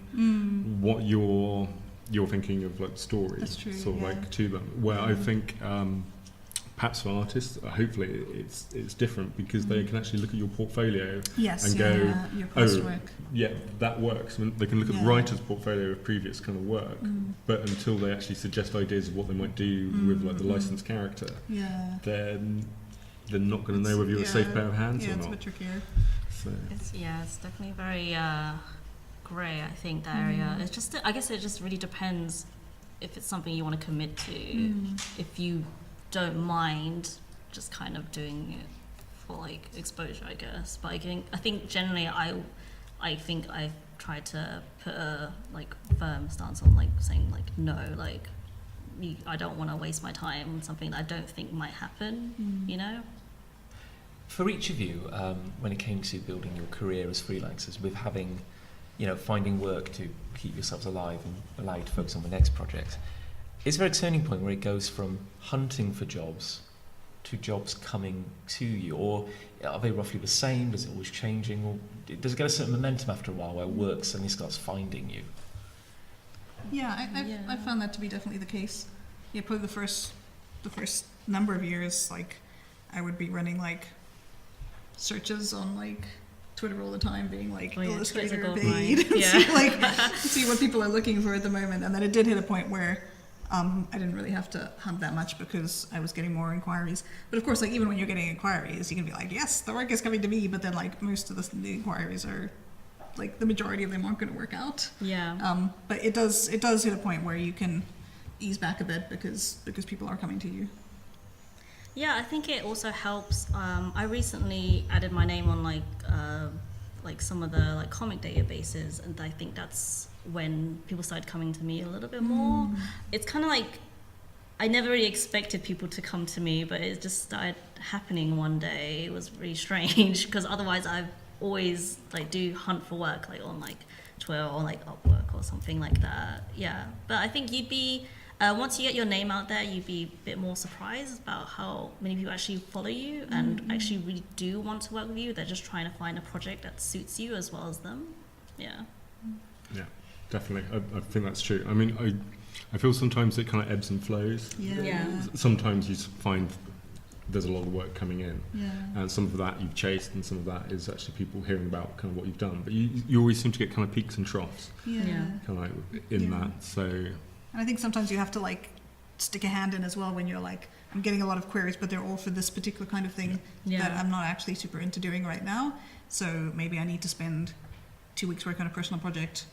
what you're thinking of, like stories, That's true, sort of yeah. like to them. Where I think perhaps for artists, hopefully it's different, because they can actually look at your portfolio Yes, and yeah, go, your past oh, work. yeah, that works. I mean, they can look at the Yeah. writer's portfolio of previous kind of work, but until they actually suggest ideas of what they might do with like the licensed character, Yeah. then they're not going to know whether you're a safe pair of hands yeah, or it's a not. bit trickier. So. It's definitely very grey, I think, that area. It's just, I guess it just really depends if it's something you want to commit to. If you don't mind just kind of doing it for like exposure, I guess. But I think generally I think I've tried to put a like firm stance on like saying like no, like I don't want to waste my time on something that I don't think might happen, you know? For each of you, when it came to building your career as freelancers, with having, finding work to keep yourselves alive and allow you to focus on the next project, is there a turning point where it goes from hunting for jobs to jobs coming to you, or are they roughly the same? Is it always changing, or does it get a certain momentum after a while where work suddenly starts finding you? Yeah, I found that to be definitely the case. Yeah, probably the first number of years, like I would be running like searches on like Twitter all the time, being like Illustrator paid, see what people are looking for at the moment. And then it did hit a point where I didn't really have to hunt that much because I was getting more inquiries. But of course, like even when you're getting inquiries, you can be like, yes, the work is coming to me. But then like most of the inquiries are like the majority of them aren't going to work out. Yeah. But it does hit a point where you can ease back a bit because people are coming to you. Yeah, I think it also helps. I recently added my name on like some of the like comic databases, and I think that's when people started coming to me a little bit more. It's kind of like I never really expected people to come to me, but it just started happening one day. It was really strange because otherwise I've always like do hunt for work like on like Twitter or like Upwork or something like that. Yeah, but I think you'd be once you get your name out there, you'd be a bit more surprised about how many people actually follow you and actually really do want to work with you. They're just trying to find a project that suits you as well as them. Yeah. Yeah, definitely. I think that's true. I mean, I feel sometimes it kind of ebbs and flows. Yeah. Sometimes you find there's a lot of work coming in, Yeah. and some of that you've chased, and some of that is actually people hearing about kind of what you've done. But you always seem to get kind of peaks and troughs, Yeah. kind of like in that. So. And I think sometimes you have to like stick a hand in as well when you're like, I'm getting a lot of queries, but they're all for this particular kind of thing that I'm not actually super into doing right now. So maybe I need to spend 2 weeks working on a personal project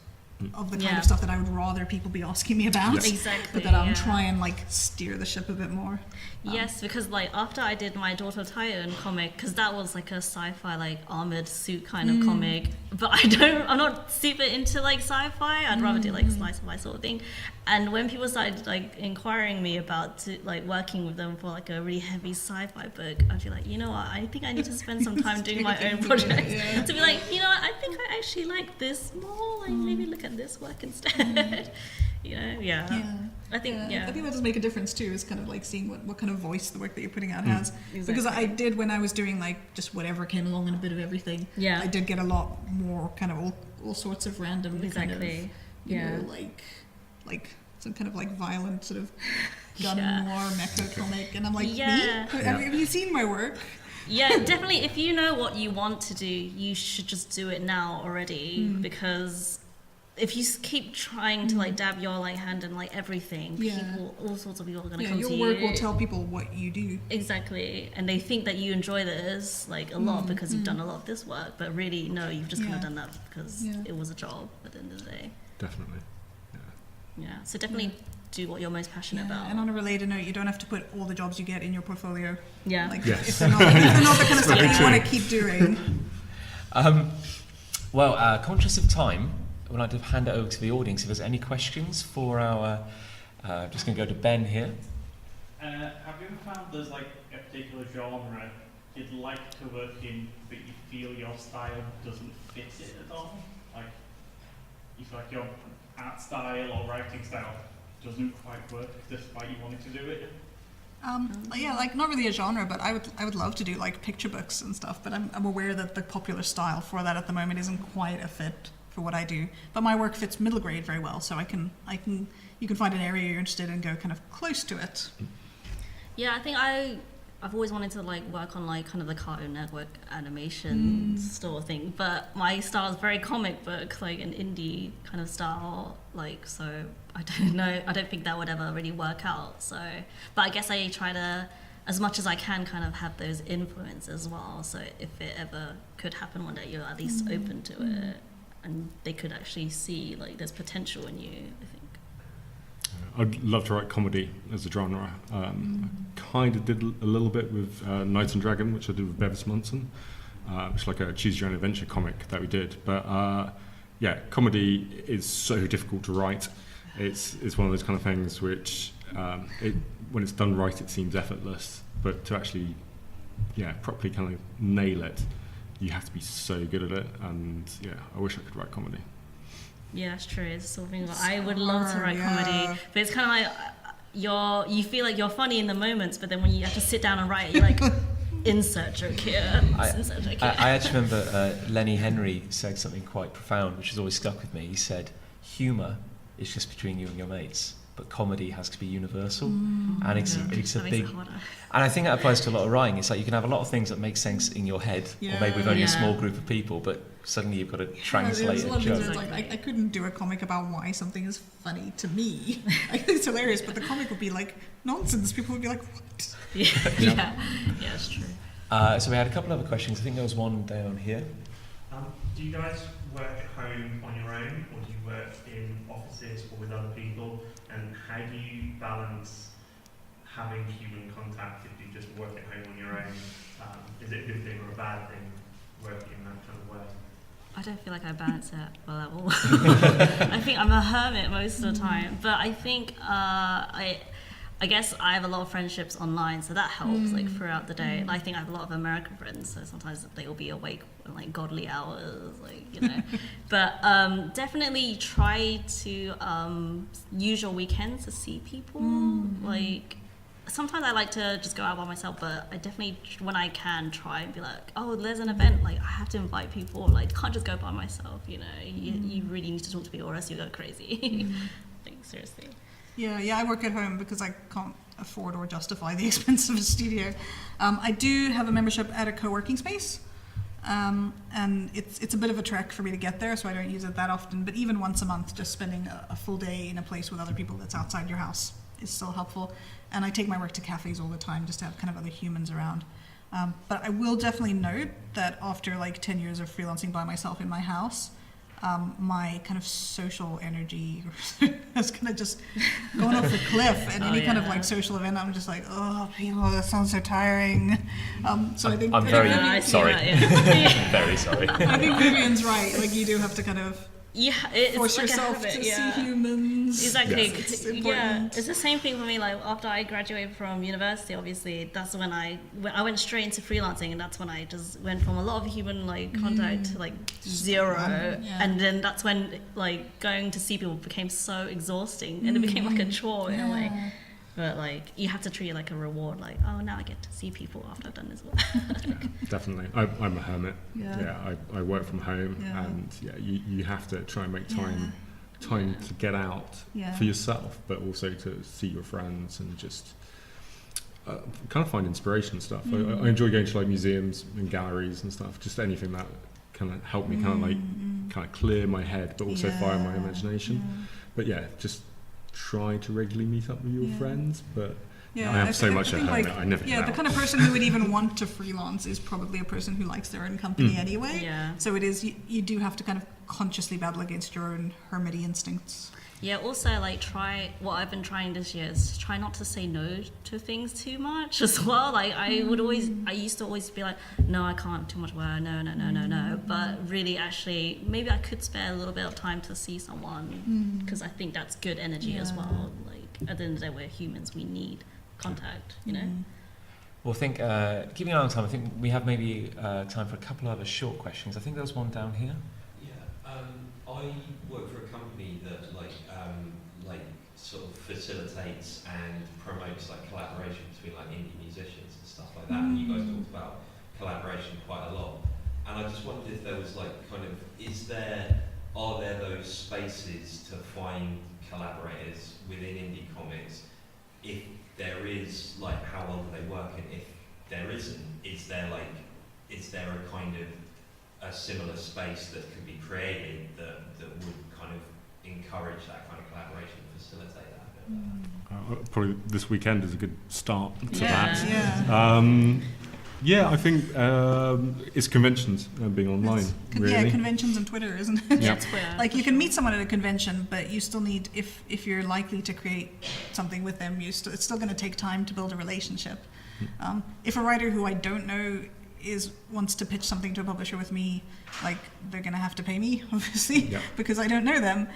of the kind of stuff that I would rather people be asking me about. Yes. Exactly. But that I'm trying like steer the ship a bit more. Yes, because like after I did my Daughter Titan comic, because that was like a sci-fi like armored suit kind of comic, but I'm not super into like sci-fi. I'd rather do like slice of life sort of thing. And when people started like inquiring me about like working with them for like a really heavy sci-fi book, I'd be like, you know what, I think I need to spend some time doing my own projects to be like, you know what, I think I actually like this more. Like maybe look at this work instead. You know, I think I think that does make a difference too, is kind of like seeing what kind of voice the work that you're putting out has. Exactly. Because I did, when I was doing like just whatever came along and a bit of everything, I did get a lot more kind of all sorts of random kind of, you know, like some kind of like violent sort of gun noir mecha comic, and I'm like, me? Have you seen my work? Yeah, definitely. If you know what you want to do, you should just do it now already, because if you keep trying to like dab your like hand in like everything, people, all sorts of people are going to come to you. Your work will tell people what you do. Exactly, and they think that you enjoy this like a lot because you've done a lot of this work, but really no, you've just kind of done that because it was a job at the end of the day. Definitely. Yeah, so definitely do what you're most passionate about. And on a related note, you don't have to put all the jobs you get in your portfolio. Yeah. Like Yes. if they're not the kind of stuff that you want to keep doing. Conscious of time, I would like to hand it over to the audience if there's any questions for our. Just going to go to Ben here. Have you ever found there's like a particular genre you'd like to work in, but you feel your style doesn't fit it at all? Like, you feel like your art style or writing style doesn't quite work despite you wanting to do it? Yeah, like not really a genre, but I would love to do like picture books and stuff. But I'm aware that the popular style for that at the moment isn't quite a fit for what I do. But my work fits middle grade very well, so you can find an area you're interested in and go kind of close to it. Yeah, I think I've always wanted to like work on like kind of the Cartoon Network animation sort of thing, but my style is very comic book, like an indie kind of style, like, so I don't know, I don't think that would ever really work out. So, but I guess I try to, as much as I can, kind of have those influences as well, so if it ever could happen one day, you're at least open to it, and they could actually see like there's potential in you, I think. I'd love to write comedy as a genre. I kind of did a little bit with Knight and Dragon, which I did with Bevis Munson, which is like a choose your own adventure comic that we did. But yeah, comedy is so difficult to write. It's one of those kind of things which, when it's done right, it seems effortless. But to actually, properly kind of nail it, you have to be so good at it. And yeah, I wish I could write comedy. Yeah, that's true. It's something that I would love to write comedy, but it's kind of like you feel like you're funny in the moments, but then when you have to sit down and write it, you're like, insert joke here. I actually remember Lenny Henry said something quite profound, which has always stuck with me. He said, "Humour is just between you and your mates, but comedy has to be universal." And it's a big, and I think that applies to a lot of writing. It's like you can have a lot of things that make sense in your head, or maybe with only a small group of people, but suddenly you've got to translate a joke. Like, I couldn't do a comic about why something is funny to me. I think it's hilarious, but the comic would be like nonsense. People would be like, what? Yeah, it's true. So we had a couple other questions. I think there was one down here. Do you guys work at home on your own, or do you work in offices or with other people? And how do you balance having human contact if you just work at home on your own? Is it a good thing or a bad thing, working that kind of way? I don't feel like I balance it well at all. I think I'm a hermit most of the time, but I think I guess I have a lot of friendships online, so that helps like throughout the day. I think I have a lot of American friends, so sometimes they will be awake at like godly hours, like, you know. But definitely try to use your weekends to see people. Like, sometimes I like to just go out by myself, but I definitely, when I can, try and be like, oh, there's an event, like I have to invite people, like can't just go by myself, you know. You really need to talk to people or else you go crazy. I think, seriously. Yeah, I work at home because I can't afford or justify the expense of a studio. I do have a membership at a co-working space, and it's a bit of a trek for me to get there, so I don't use it that often, but even once a month, just spending a full day in a place with other people that's outside your house is still helpful. And I take my work to cafes all the time just to have kind of other humans around. But I will definitely note that after like 10 years of freelancing by myself in my house, my kind of social energy has kind of just gone off the cliff. And any kind of like social event, I'm just like, oh, people, that sounds so tiring. So I think I'm very sorry. Very sorry. I think Vivian's right. Like, you do have to kind of force like yourself to see humans. Exactly. It's It's the same thing for me. Like after I graduated from university, obviously that's when I went straight into freelancing, and that's when I just went from a lot of human like contact to like zero, and then that's when like going to see people became so exhausting, and it became like a chore in a way. But like you have to treat it like a reward, like, oh, now I get to see people after I've done this work. Definitely. I'm a hermit. I work from home, and you have to try and make time to get out for yourself, but also to see your friends and just kind of find inspiration and stuff. I enjoy going to like museums and galleries and stuff, just anything that kind of help me kind of clear my head, but also fire my imagination. But just try to regularly meet up with your friends, but I have so much at home that I never get out. The kind of person who would even want to freelance is probably a person who likes their own company anyway. So it is, you do have to kind of consciously battle against your own hermity instincts. Also like what I've been trying this year is try not to say no to things too much as well. Like I used to always be like, no, I can't, too much work, no. But really actually, maybe I could spare a little bit of time to see someone, because I think that's good energy as well. Like at the end of the day, we're humans, we need contact, you know. Well, I think, keeping an eye on time, I think we have maybe time for a couple of other short questions. I think there was one down here. Yeah, I work for a company that like sort of facilitates and promotes like collaboration between like indie musicians and stuff like that. And you guys talked about collaboration quite a lot. And I just wondered if there was like are there those spaces to find collaborators within indie comics? If there is, like, how well do they work? And if there isn't, is there a kind of a similar space that can be created that would kind of encourage that kind of collaboration and facilitate that? Probably this weekend is a good start to that. Yeah. Yeah, I think it's conventions being online. Really. Yeah, conventions and Twitter, isn't it? Yeah. Twitter. Like you can meet someone at a convention, but you still need, if you're likely to create something with them, it's still going to take time to build a relationship. If a writer who I don't know wants to pitch something to a publisher with me, like they're going to have to pay me, obviously, because I don't know them.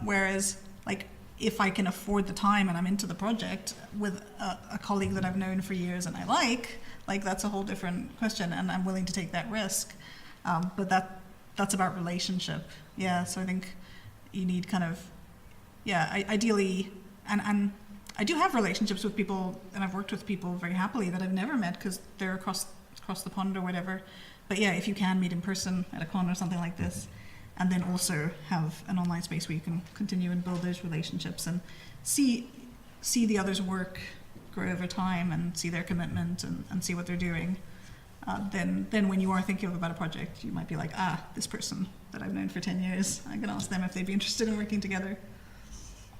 Whereas, like, if I can afford the time and I'm into the project with a colleague that I've known for years and I like that's a whole different question, and I'm willing to take that risk. But that's about relationship. Yeah, so I think you need kind of, ideally, and I do have relationships with people, and I've worked with people very happily that I've never met because they're across the pond or whatever. But yeah, if you can meet in person at a con or something like this, and then also have an online space where you can continue and build those relationships and see the other's work grow over time and see their commitment and see what they're doing. Then when you are thinking about a project, you might be like, this person that I've known for 10 years, I can ask them if they'd be interested in working together.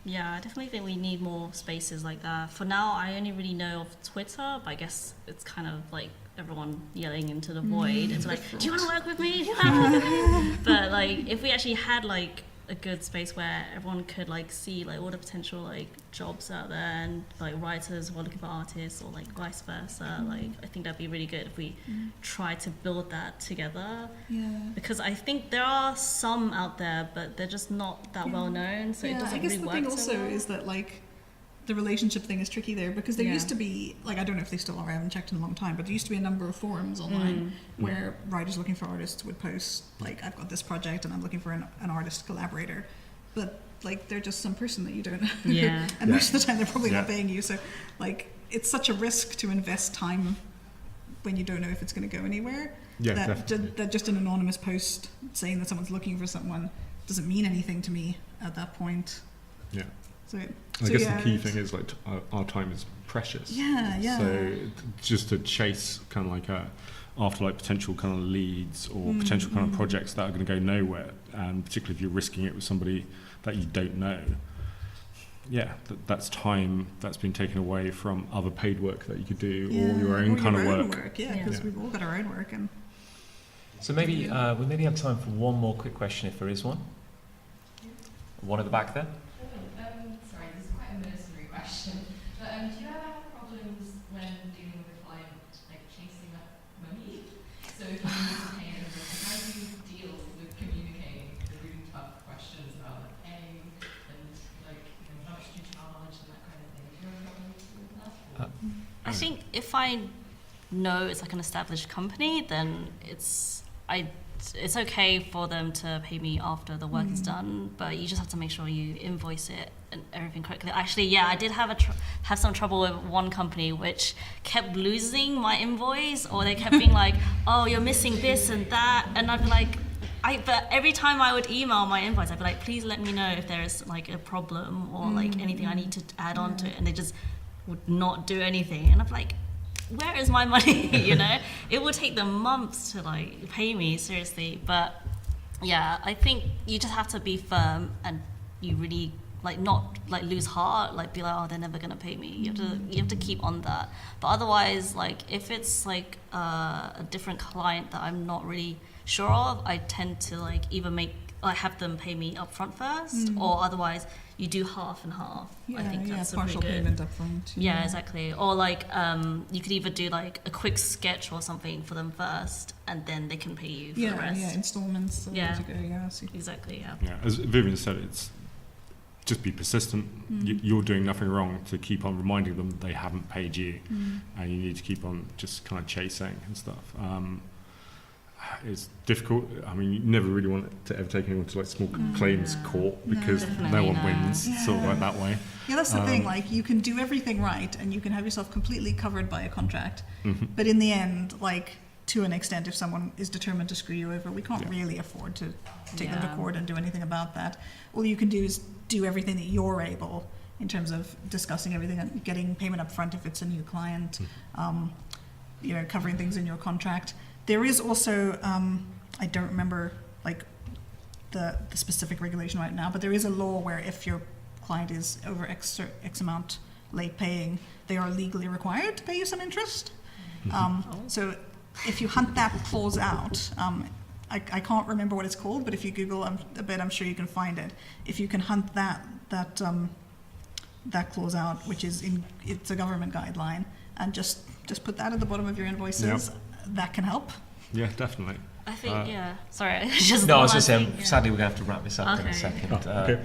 Yeah, I definitely think we need more spaces like that. For now, I only really know of Twitter, but I guess it's kind of like everyone yelling into the void. It's like, do you want to work with me? Do you want to work with me? But like, if we actually had like a good space where everyone could like see like all the potential like jobs out there and like writers who are looking for artists or like vice versa, like I think that'd be really good if we try to build that together. Yeah. Because I think there are some out there, but they're just not that well known, so it doesn't really work. I guess the thing also is that like the relationship thing is tricky there because there used to be, like, I don't know if they still are, I haven't checked in a long time, but there used to be a number of forums online where writers looking for artists would post, like, I've got this project and I'm looking for an artist collaborator. But, like, they're just some person that you don't know. Yeah. And most of the time they're probably not paying you. So, like, it's such a risk to invest time when you don't know if it's going to go anywhere. Yeah, that just an anonymous post saying that someone's looking for someone doesn't mean anything to me at that point. Yeah. So I guess the key thing is like our time is precious. Yeah. So just to chase kind of like after like potential kind of leads or potential kind of projects that are going to go nowhere, and particularly if you're risking it with somebody that you don't know. Yeah, that's time that's been taken away from other paid work that you could do or your own kind of work. Yeah, because we've all got our own work. And so maybe we maybe have time for one more quick question if there is one. One at the back there. Sorry, this is quite a mercenary question. But do you ever have problems when dealing with a client, like chasing up money? So if you need to pay an invoice, how do you deal with communicating the really tough questions about like paying and like how much do you charge and that kind of thing? Do you ever have problems with that? I think if I know it's like an established company, then it's okay for them to pay me after the work is done, but you just have to make sure you invoice it and everything correctly. Actually, I did have some trouble with one company which kept losing my invoice, or they kept being like, oh, you're missing this and that, and I'd be like, but every time I would email my invoice, I'd be like, please let me know if there's like a problem or like anything I need to add on to it, and they just would not do anything, and I'm like, where is my money? It would take them months to like pay me, seriously. But yeah, I think you just have to be firm, and you really like not like lose heart, like be like, oh, they're never gonna pay me. You have to keep on that. But otherwise, like if it's like a different client that I'm not really sure of, I tend to like either have them pay me upfront first, or otherwise you do half and half. I think that's partial really good payment upfront. Yeah, exactly. Or like you could either do like a quick sketch or something for them first, and then they can pay you for the rest. Yeah, installments. Yeah. To go, Exactly. Yeah. Yeah, as Vivian said, it's just be persistent. You're doing nothing wrong to keep on reminding them they haven't paid you, and you need to keep on just kind of chasing and stuff. It's difficult. I mean, you never really want to ever take anyone to like small claims court because no one wins, sort of like that way. Yeah, that's the thing. Like, you can do everything right, and you can have yourself completely covered by a contract. But in the end, like, to an extent, if someone is determined to screw you over, we can't really afford to take them to court and do anything about that. All you can do is do everything that you're able in terms of discussing everything and getting payment up front if it's a new client, you know, covering things in your contract. There is also, I don't remember like the specific regulation right now, but there is a law where if your client is over X amount late paying, they are legally required to pay you some interest. So if you hunt that clause out, I can't remember what it's called, but if you Google a bit, I'm sure you can find it. If you can hunt that clause out, which is it's a government guideline, and just put that at the bottom of your invoices, that can help. Yeah, definitely. I think, sorry, just No, I was one just saying, thing, sadly we're going to have to wrap this up in a Okay. second. Okay.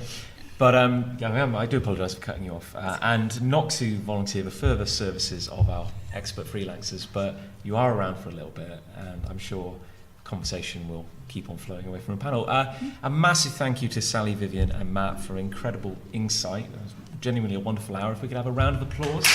But I do apologise for cutting you off, and not to volunteer the further services of our expert freelancers, but you are around for a little bit, and I'm sure conversation will keep on flowing away from the panel. A massive thank you to Sally, Vivian and Matt for incredible insight. It was genuinely a wonderful hour. If we could have a round of applause.